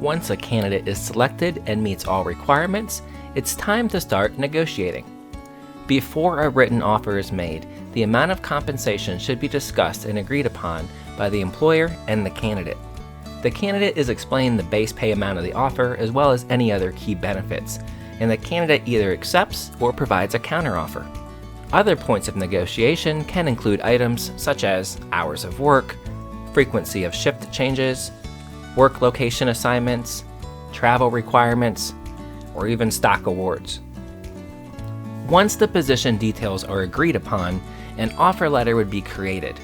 Once a candidate is selected and meets all requirements, it's time to start negotiating. Before a written offer is made, the amount of compensation should be discussed and agreed upon by the employer and the candidate. The candidate is explained the base pay amount of the offer as well as any other key benefits, and the candidate either accepts or provides a counteroffer. Other points of negotiation can include items such as hours of work, frequency of shift changes, work location assignments, travel requirements, or even stock awards. Once the position details are agreed upon, an offer letter would be created.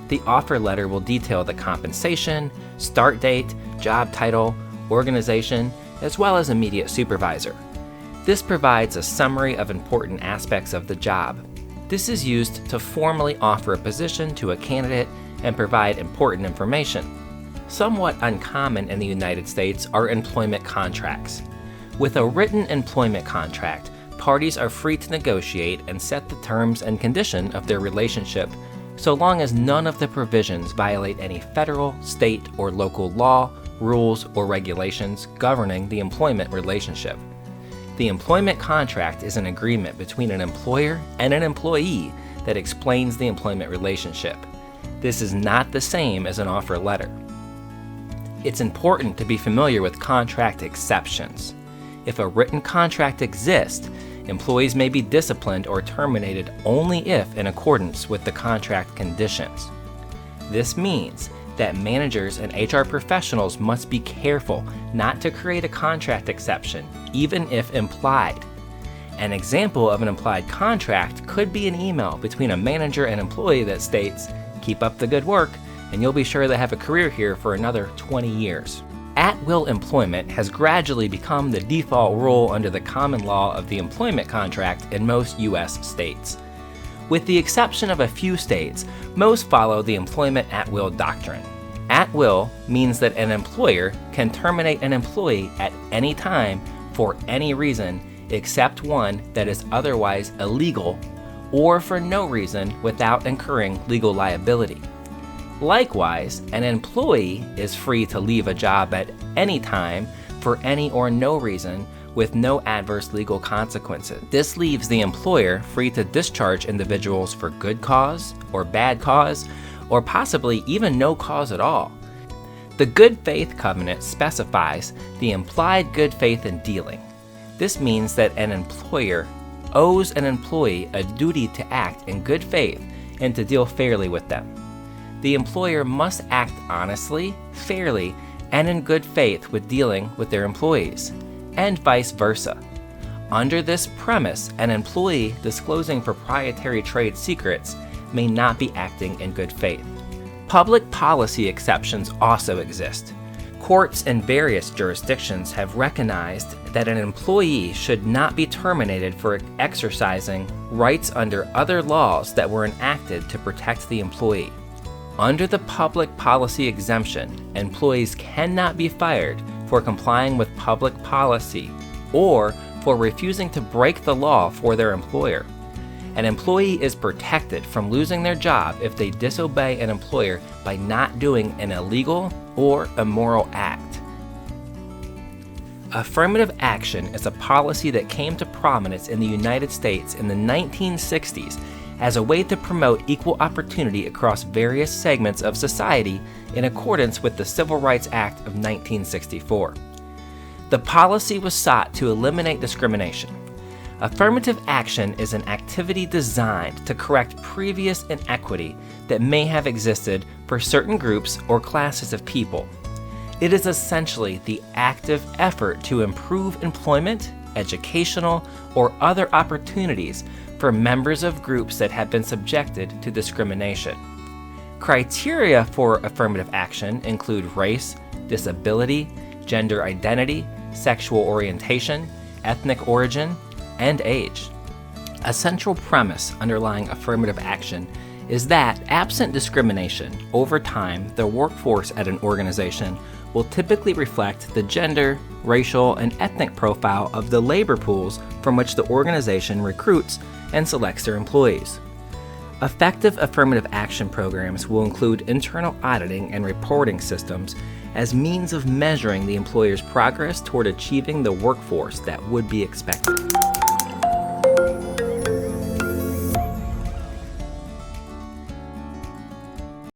The offer letter will detail the compensation, start date, job title, organization, as well as immediate supervisor. This provides a summary of important aspects of the job. This is used to formally offer a position to a candidate and provide important information. Somewhat uncommon in the United States are employment contracts. With a written employment contract, parties are free to negotiate and set the terms and condition of their relationship, so long as none of the provisions violate any federal, state, or local law, rules, or regulations governing the employment relationship. The employment contract is an agreement between an employer and an employee that explains the employment relationship. This is not the same as an offer letter. It's important to be familiar with contract exceptions. If a written contract exists, employees may be disciplined or terminated only if in accordance with the contract conditions. This means that managers and HR professionals must be careful not to create a contract exception, even if implied. An example of an implied contract could be an email between a manager and employee that states, "Keep up the good work, and you'll be sure to have a career here for another 20 years. At-will employment has gradually become the default rule under the common law of the employment contract in most U.S. states. With the exception of a few states, most follow the employment at-will doctrine. At-will means that an employer can terminate an employee at any time for any reason except one that is otherwise illegal or for no reason without incurring legal liability. Likewise, an employee is free to leave a job at any time for any or no reason with no adverse legal consequences. This leaves the employer free to discharge individuals for good cause or bad cause, or possibly even no cause at all. The good faith covenant specifies the implied good faith in dealing. This means that an employer owes an employee a duty to act in good faith and to deal fairly with them. The employer must act honestly, fairly, and in good faith with dealing with their employees, and vice versa. Under this premise, an employee disclosing proprietary trade secrets may not be acting in good faith. Public policy exceptions also exist. Courts in various jurisdictions have recognized that an employee should not be terminated for exercising rights under other laws that were enacted to protect the employee. Under the public policy exemption, employees cannot be fired for complying with public policy or for refusing to break the law for their employer. An employee is protected from losing their job if they disobey an employer by not doing an illegal or immoral act. Affirmative action is a policy that came to prominence in the United States in the 1960s as a way to promote equal opportunity across various segments of society in accordance with the Civil Rights Act of 1964. The policy was sought to eliminate discrimination. Affirmative action is an activity designed to correct previous inequity that may have existed for certain groups or classes of people. It is essentially the active effort to improve employment, educational, or other opportunities for members of groups that have been subjected to discrimination. Criteria for affirmative action include race, disability, gender identity, sexual orientation, ethnic origin, and age. A central premise underlying affirmative action is that, absent discrimination, over time, the workforce at an organization will typically reflect the gender, racial, and ethnic profile of the labor pools from which the organization recruits and selects their employees. Effective affirmative action programs will include internal auditing and reporting systems as means of measuring the employer's progress toward achieving the workforce that would be expected.